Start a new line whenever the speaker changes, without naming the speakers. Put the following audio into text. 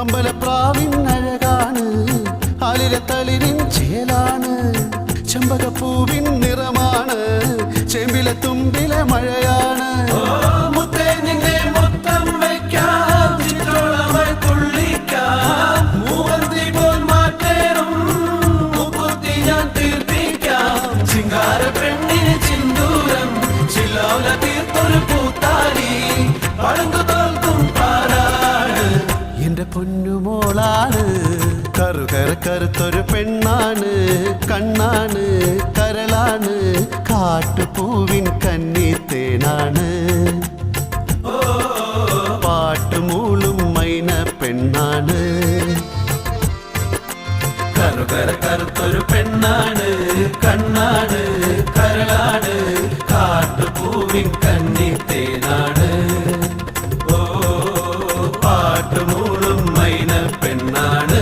അമ്പലപ്രാവിൻ അഴകാണ്, ആലിലത്തളിരിൻ ചേലാണ്, ചെമ്പകപ്പൂവിൻ നിറമാണ്, ചെമ്പിലെ തുമ്പിലെ മഴയാണ്. എന്റെ പൊന്നുമോളാണ്, കറുത്തൊരു പെണ്ണാണ്, കണ്ണാണ്, കരളാണ്, കാട്ടുപൂവിൻ കന്നിത്തേനാണ്, പാട്ടുമൂളും മൈന പെണ്ണാണ്. കറുത്തൊരു പെണ്ണാണ്, കണ്ണാണ്, കരളാണ്, കാട്ടുപൂവിൻ കന്നിത്തേനാണ്, പാട്ടുമൂളും മൈന പെണ്ണാണ്.